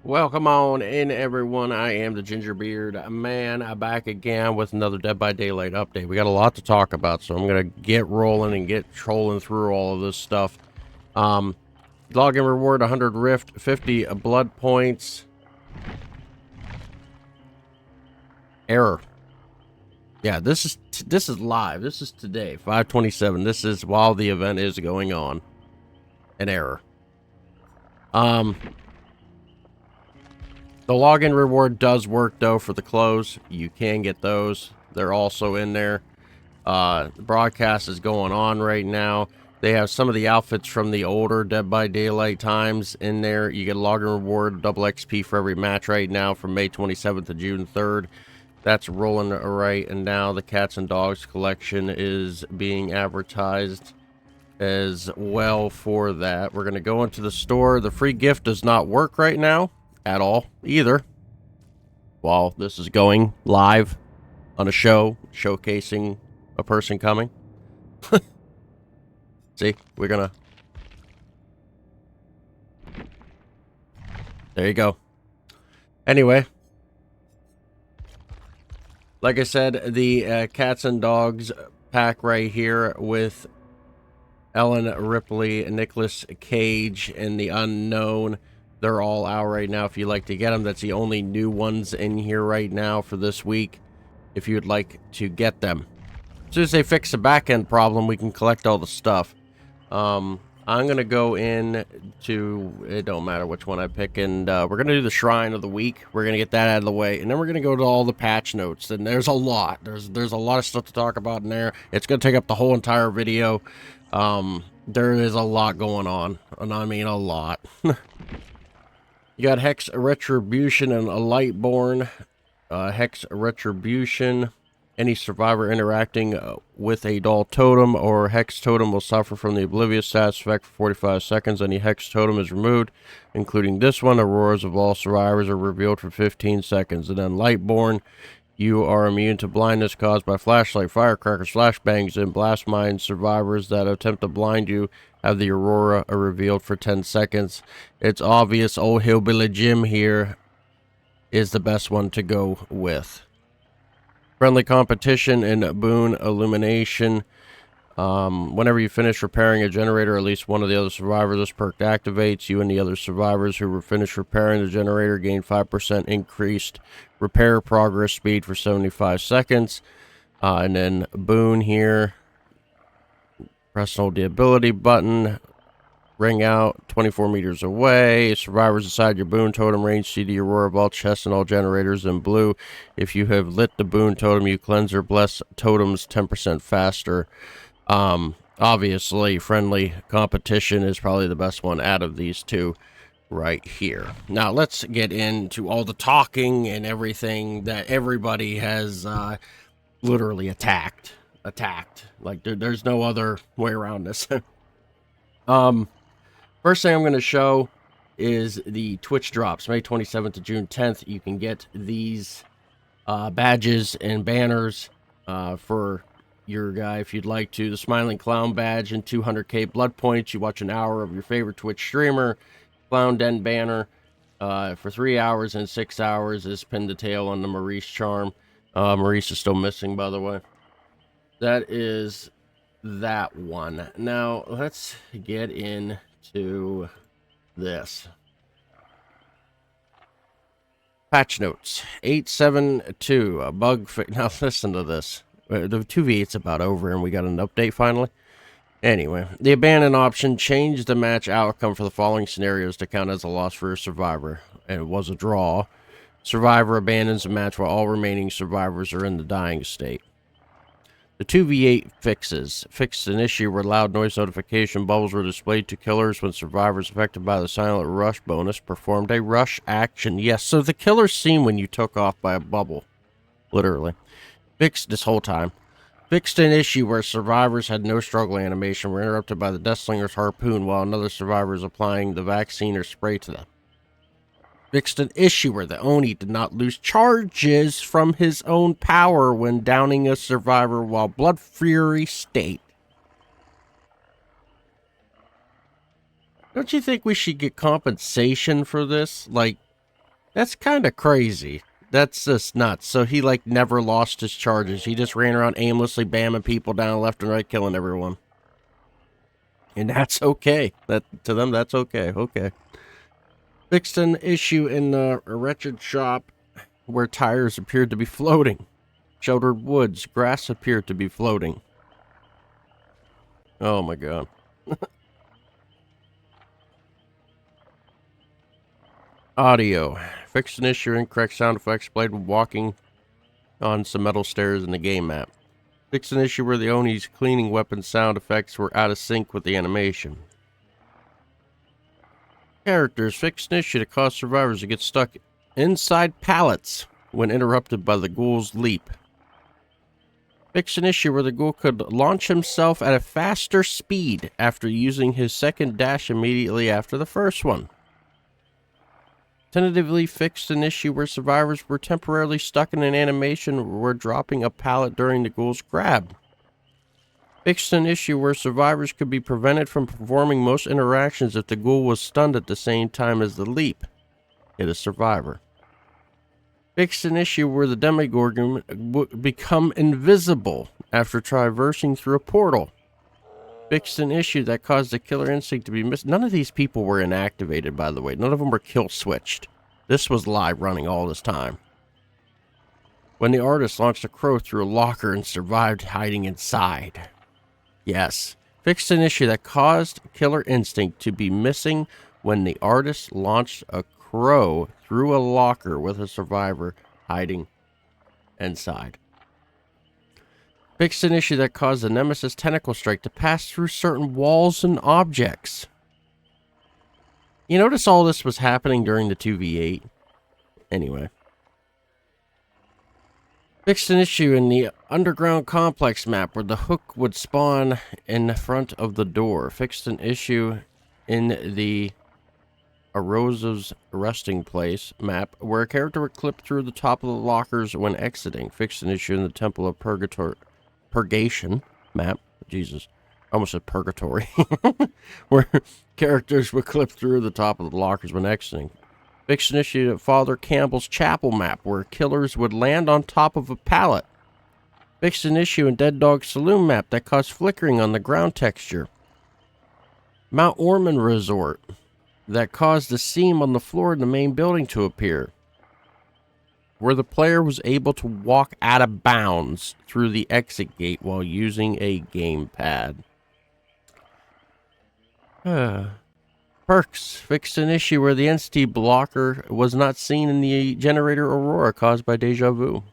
Welcome on in, everyone. I am the Gingerbeerdman. I'm back again with another Dead by Daylight update. We got a lot to talk about, so I'm gonna get rolling and get trolling through all of this stuff. Login reward: 100 Rift, 50 blood points. Error. Yeah, this is live. This is today, 5/27. This is while the event is going on. An error. The login reward does work, though, for the clothes. You can get those. They're also in there. The broadcast is going on right now. They have some of the outfits from the older Dead by Daylight times in there. You get a login reward, double XP for every match right now from May 27th to June 3rd. That's rolling right, and now the Cats and Dogs collection is being advertised as well for that. We're going to go into the store. The free gift does not work right now at all either, while this is going live on a show showcasing a person coming. See, we're gonna, there you go. Anyway, like I said, the Cats and Dogs pack right here with Ellen Ripley, Nicolas Cage, and the Unknown. They're all out right now if you'd like to get them. That's the only new ones in here right now for this week, if you'd like to get them. As soon as they fix the back-end problem, we can collect all the stuff. I'm going to go in to, it don't matter which one I pick, and we're going to do the Shrine of the Week. We're going to get that out of the way, and then we're going to go to all the patch notes, and there's a lot. There's a lot of stuff to talk about in there. It's going to take up the whole entire video. There is a lot going on, and I mean a lot. You got Hex Retribution and a Lightborn. Hex Retribution. Any survivor interacting with a doll totem or hex totem will suffer from the oblivious status effect for 45 seconds. Any hex totem is removed, including this one. Auroras of all survivors are revealed for 15 seconds. And then Lightborn, you are immune to blindness caused by flashlight, firecrackers, flashbangs, and blast mines. Survivors that attempt to blind you have the Aurora revealed for 10 seconds. It's obvious old Hillbilly Jim here is the best one to go with. Friendly competition and boon illumination. Whenever you finish repairing a generator, at least one of the other survivors, this perk activates. You and the other survivors who were finished repairing the generator gain 5% increased repair progress speed for 75 seconds. And then boon here. Press and hold the ability button. Ring out 24 meters away. Survivors inside your boon totem range see the aurora of all chests and all generators in blue. If you have lit the boon totem, you cleanse or bless totems 10% faster. Obviously, friendly competition is probably the best one out of these two right here. Now, let's get into all the talking and everything that everybody has literally attacked. Like, there's no other way around this. First thing I'm going to show is the Twitch drops, May 27th to June 10th. You can get these badges and banners for your guy if you'd like to. The Smiling Clown badge and 200k blood points. You watch an hour of your favorite Twitch streamer. Clown Den banner for 3 hours and 6 hours is pinned to tail on the Maurice charm. Maurice is still missing, by the way. That is that one. Now, let's get into this. Patch notes 872 a bug fix. Now listen to this. The 2v8's about over and we got an update finally. Anyway, the abandon option changed the match outcome for the following scenarios to count as a loss for a survivor, and it was a draw. Survivor abandons the match while all remaining survivors are in the dying state. The 2v8 fixes. Fixed an issue where loud noise notification bubbles were displayed to killers when survivors affected by the silent rush bonus performed a rush action. Yes, so the killer's seen when you took off by a bubble. Literally. Fixed this whole time. Fixed an issue where survivors had no struggle animation, were interrupted by the Deathslinger's harpoon while another survivor is applying the vaccine or spray to them. Fixed an issue where the Oni did not lose charges from his own power when downing a survivor while Blood Fury state. Don't you think we should get compensation for this? Like, That's kind of crazy. That's just nuts. So he, like, never lost his charges. He just ran around aimlessly bamming people down left and right, killing everyone. And that's okay. That, to them, that's okay. Okay. Fixed an issue in a wretched shop where tires appeared to be floating. Sheltered woods, grass appeared to be floating. Oh my god. Audio. Fixed an issue, incorrect sound effects played when walking on some metal stairs in the game map. Fixed an issue where the Oni's cleaning weapon sound effects were out of sync with the animation. Characters. Fixed an issue that caused survivors to get stuck inside pallets when interrupted by the ghoul's leap. Fixed an issue where the ghoul could launch himself at a faster speed after using his second dash immediately after the first one. Tentatively fixed an issue where survivors were temporarily stuck in an animation where dropping a pallet during the ghoul's grab. Fixed an issue where survivors could be prevented from performing most interactions if the ghoul was stunned at the same time as the leap. Hit a survivor. Fixed an issue where the Demogorgon would become invisible after traversing through a portal. Fixed an issue that caused the killer instinct to be missed. None of these people were inactivated, by the way. None of them were kill switched. This was live running all this time. When the artist launched a crow through a locker and survived hiding inside. Yes. Fixed an issue that caused killer instinct to be missing when the artist launched a crow through a locker with a survivor hiding inside. Fixed an issue that caused the Nemesis tentacle strike to pass through certain walls and objects. You notice all this was happening during the 2v8? Anyway. Fixed an issue in the underground complex map where the hook would spawn in front of the door. Fixed an issue in the Arosa's resting place map where a character would clip through the top of the lockers when exiting. Fixed an issue in the Temple of Purgation map. Jesus. I almost said purgatory. Where characters would clip through the top of the lockers when exiting. Fixed an issue at Father Campbell's chapel map where killers would land on top of a pallet. Fixed an issue in Dead Dog Saloon map that caused flickering on the ground texture. Mount Ormond Resort that caused the seam on the floor in the main building to appear, where the player was able to walk out of bounds through the exit gate while using a gamepad. Perks fixed an issue where the entity blocker was not seen in the generator aurora caused by deja vu.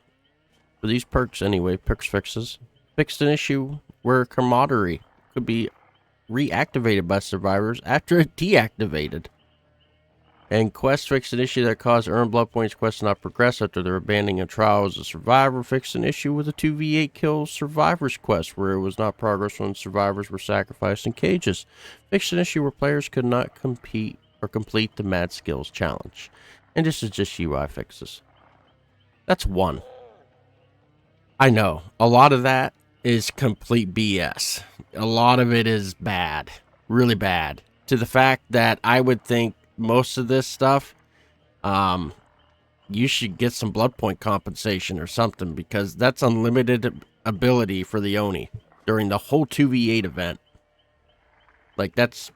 For these perks anyway, perks fixes. Fixed an issue where camaraderie could be reactivated by survivors after it deactivated. And quest fixed an issue that caused earned blood points quests not progress after their abandoning a trial as a survivor. Fixed an issue with a 2v8 kill survivors quest where it was not progress when survivors were sacrificed in cages. Fixed an issue where players could not compete or complete the Mad Skills challenge. And this is just UI fixes. That's one. I know, a lot of that is complete BS. A lot of it is bad, really bad, to the fact that I would think most of this stuff, you should get some blood point compensation or something, because that's unlimited ability for the Oni during the whole 2v8 event. Like, that's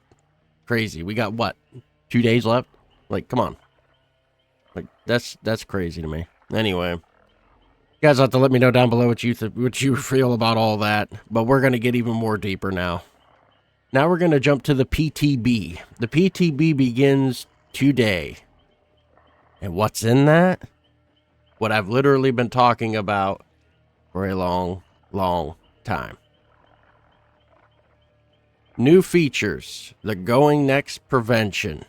crazy. We got, what, 2 days left? Like, come on. Like, that's crazy to me. Anyway. You guys have to let me know down below what you feel about all that. But we're going to get even more deeper now. Now we're going to jump to the PTB. The PTB begins today. And what's in that? What I've literally been talking about for a long, long time. New features. The Going Next Prevention.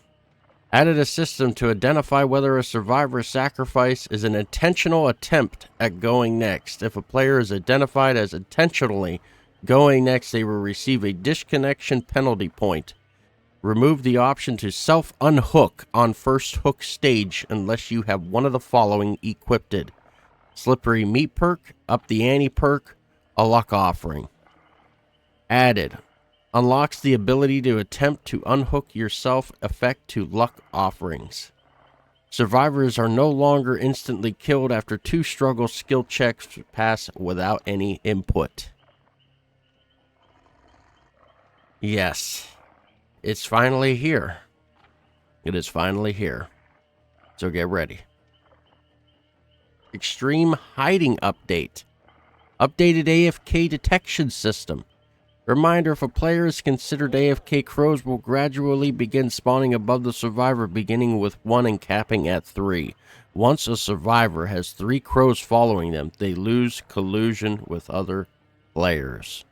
Added a system to identify whether a survivor's sacrifice is an intentional attempt at going next. If a player is identified as intentionally going next, they will receive a disconnection penalty point. Remove the option to self-unhook on first hook stage unless you have one of the following equipped. Slippery Meat perk, Up the Ante perk, a luck offering. Added. Unlocks the ability to attempt to unhook yourself effect to luck offerings. Survivors are no longer instantly killed after 2 struggle skill checks pass without any input. Yes, it's finally here. It is finally here. So get ready. Extreme hiding update. Updated AFK detection system. Reminder, if a player is considered AFK, crows will gradually begin spawning above the survivor, beginning with 1 and capping at 3. Once a survivor has 3 crows following them, they lose collusion with other players.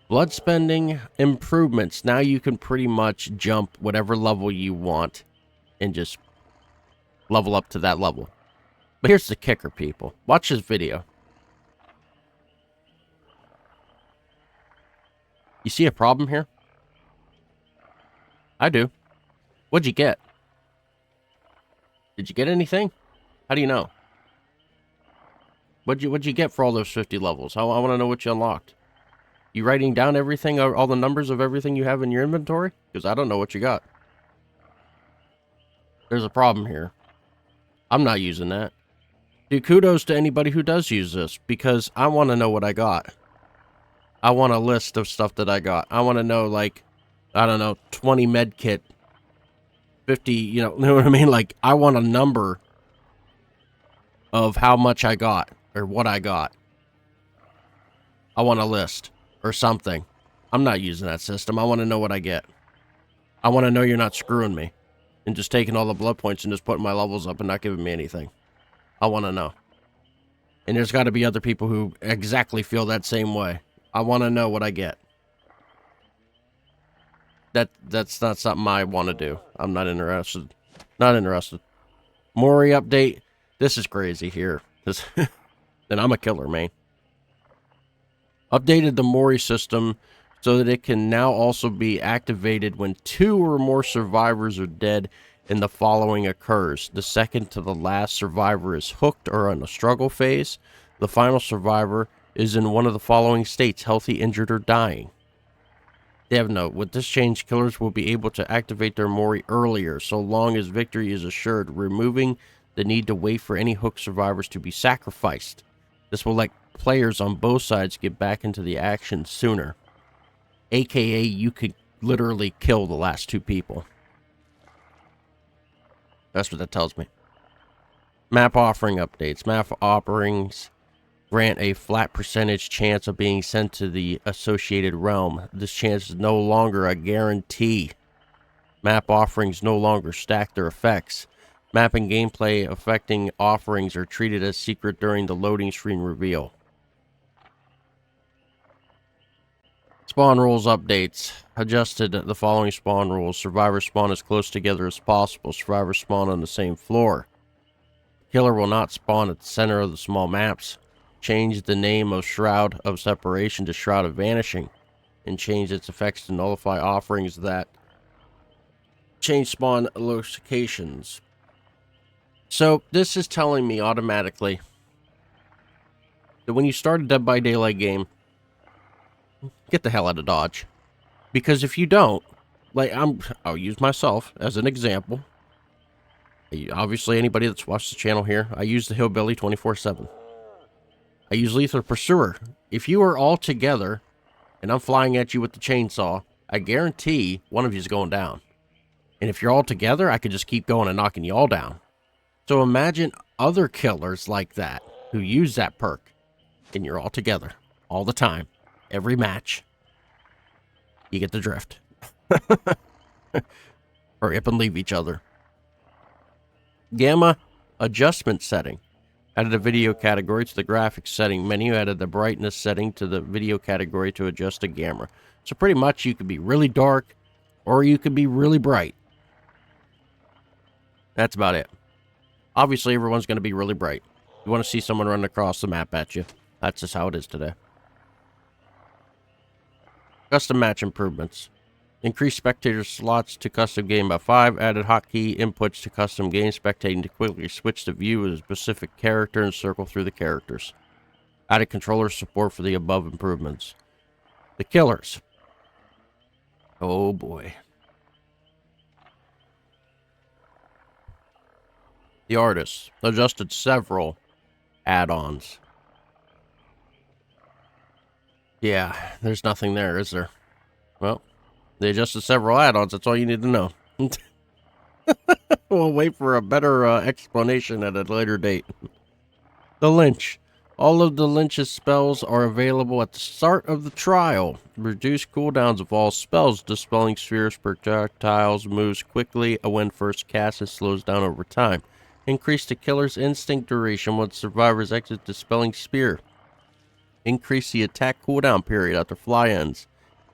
Blood spending improvements. Now you can pretty much jump whatever level you want and just level up to that level. But here's the kicker, people. Watch this video. You see a problem here? I do. What'd you get? Did you get anything? How do you know? What'd you get for all those 50 levels? I want to know what you unlocked. You writing down everything, all the numbers of everything you have in your inventory? Because I don't know what you got. There's a problem here. I'm not using that. Dude, kudos to anybody who does use this, because I want to know what I got. I want a list of stuff that I got. I want to know, like, I don't know, 20 med kit, 50, you know what I mean? Like, I want a number of how much I got, or what I got. I want a list, or something. I'm not using that system. I want to know what I get. I want to know you're not screwing me, and just taking all the blood points and just putting my levels up and not giving me anything. I want to know. And there's got to be other people who exactly feel that same way. I want to know what I get. That's not something I want to do. I'm not interested. Not interested. Mori update. This is crazy here. This, then I'm a killer, man. Updated the Mori system so that it can now also be activated when 2 or more survivors are dead and the following occurs. The second to the last survivor is hooked or in a struggle phase. The final survivor is in one of the following states: healthy, injured, or dying. Dev note, with this change, killers will be able to activate their Mori earlier, so long as victory is assured, removing the need to wait for any hooked survivors to be sacrificed. This will let players on both sides get back into the action sooner. AKA, you could literally kill the last 2 people. That's what that tells me. Map offering updates. Map offerings grant a flat percentage chance of being sent to the associated realm. This chance is no longer a guarantee. Map offerings no longer stack their effects. Map and gameplay affecting offerings are treated as secret during the loading screen reveal. Spawn rules updates. Adjusted the following spawn rules. Survivors spawn as close together as possible. Survivors spawn on the same floor. Killer will not spawn at the center of the small maps. Change the name of Shroud of Separation to Shroud of Vanishing, and change its effects to nullify offerings that change spawn locations. So this is telling me automatically that when you start a Dead by Daylight game, get the hell out of Dodge. Because if you don't, like I'll use myself as an example. Obviously, anybody that's watched the channel here, I use the Hillbilly 24/7. I use Lethal Pursuer. If you are all together and I'm flying at you with the chainsaw, I guarantee one of you is going down. And if you're all together, I could just keep going and knocking you all down. So imagine other killers like that who use that perk, and you're all together all the time, every match. You get the drift. Hurry up and leave each other. Gamma adjustment setting. Added a video category to the graphics setting menu. Added the brightness setting to the video category to adjust the gamma. So pretty much you could be really dark or you could be really bright. That's about it. Obviously everyone's going to be really bright. You want to see someone run across the map at you. That's just how it is today. Custom match improvements. Increased spectator slots to custom game by 5. Added hotkey inputs to custom game spectating to quickly switch to view a specific character and circle through the characters. Added controller support for the above improvements. The killers. Oh boy. The artist adjusted several add-ons. Yeah, there's nothing there, is there? Well, they adjusted several add-ons. That's all you need to know. We'll wait for a better explanation at a later date. The Lynch. All of the Lynch's spells are available at the start of the trial. Reduce cooldowns of all spells. Dispelling spheres, projectiles, moves quickly when first cast and slows down over time. Increase the killer's instinct duration when survivors exit Dispelling Spear. Increase the attack cooldown period after fly ends.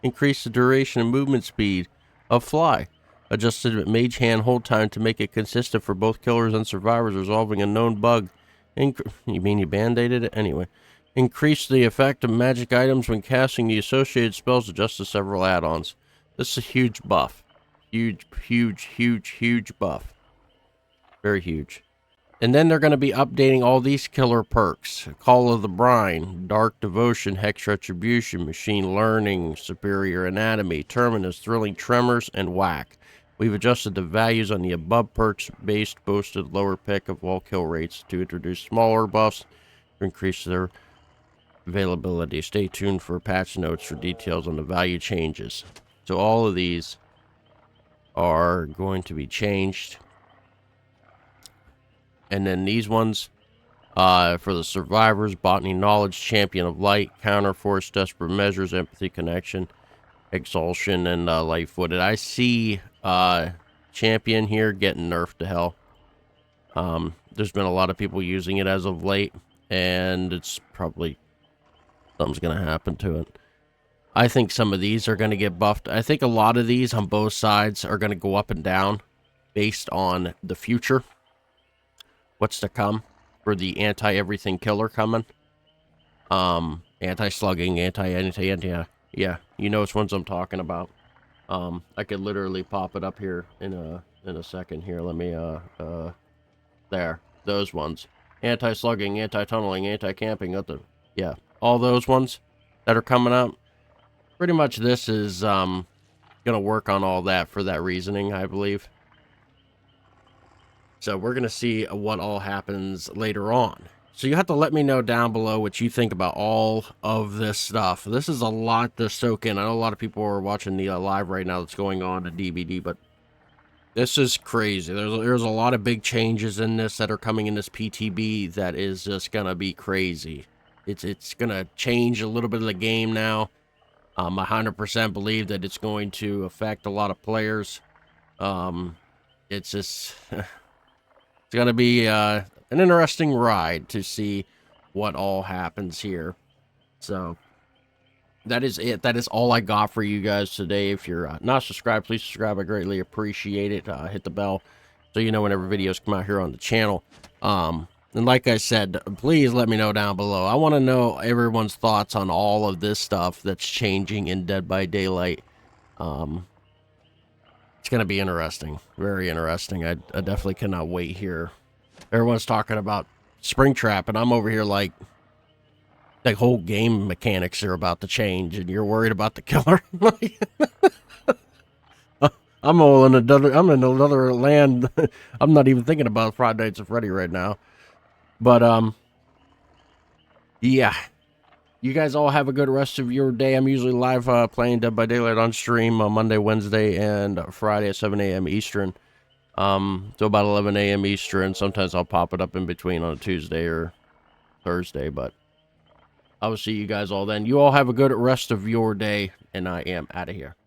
Increase the duration and movement speed of fly. Adjusted mage hand hold time to make it consistent for both killers and survivors, resolving a known bug. You mean you band-aided it? Anyway. Increase the effect of magic items when casting the associated spells, adjusted several add-ons. This is a huge buff. Huge buff. Very huge. And then they're going to be updating all these killer perks. Call of the Brine, Dark Devotion, Hex Retribution, Machine Learning, Superior Anatomy, Terminus, Thrilling Tremors, and Whack. We've adjusted the values on the above perks based boosted lower pick of all kill rates to introduce smaller buffs to increase their availability. Stay tuned for patch notes for details on the value changes. So all of these are going to be changed. And then these ones, for the survivors, Botany Knowledge, Champion of Light, Counter Force, Desperate Measures, Empathy Connection, Exhaustion, and Light-Footed. I see Champion here getting nerfed to hell. There's been a lot of people using it as of late, and it's probably something's going to happen to it. I think some of these are going to get buffed. I think a lot of these on both sides are going to go up and down based on the future. What's to come for the anti-everything killer coming. Anti-slugging, anti-anything, yeah, you know which ones I'm talking about. I could literally pop it up here in a second here. Let me, there, those ones. Anti-slugging, anti-tunneling, anti-camping, yeah, all those ones that are coming up. Pretty much this is, gonna work on all that for that reasoning, I believe. So we're going to see what all happens later on. So you have to let me know down below what you think about all of this stuff. This is a lot to soak in. I know a lot of people are watching the live right now that's going on to DVD, but this is crazy. There's a lot of big changes in this that are coming in this PTB that is just going to be crazy. It's going to change a little bit of the game now. I 100% believe that it's going to affect a lot of players. It's just... It's going to be an interesting ride to see what all happens here. So, that is it. That is all I got for you guys today. If you're not subscribed, please subscribe. I greatly appreciate it. Hit the bell so you know whenever videos come out here on the channel. And like I said, please let me know down below. I want to know everyone's thoughts on all of this stuff that's changing in Dead by Daylight. It's going to be interesting. Very interesting. I definitely cannot wait here. Everyone's talking about Springtrap, and I'm over here like the whole game mechanics are about to change, and you're worried about the killer. I'm in another land. I'm not even thinking about Friday Nights at Freddy right now. But, yeah. You guys all have a good rest of your day. I'm usually live playing Dead by Daylight on stream on Monday, Wednesday, and Friday at 7 a.m. Eastern. So about 11 a.m. Eastern. Sometimes I'll pop it up in between on a Tuesday or Thursday, but I will see you guys all then. You all have a good rest of your day, and I am out of here.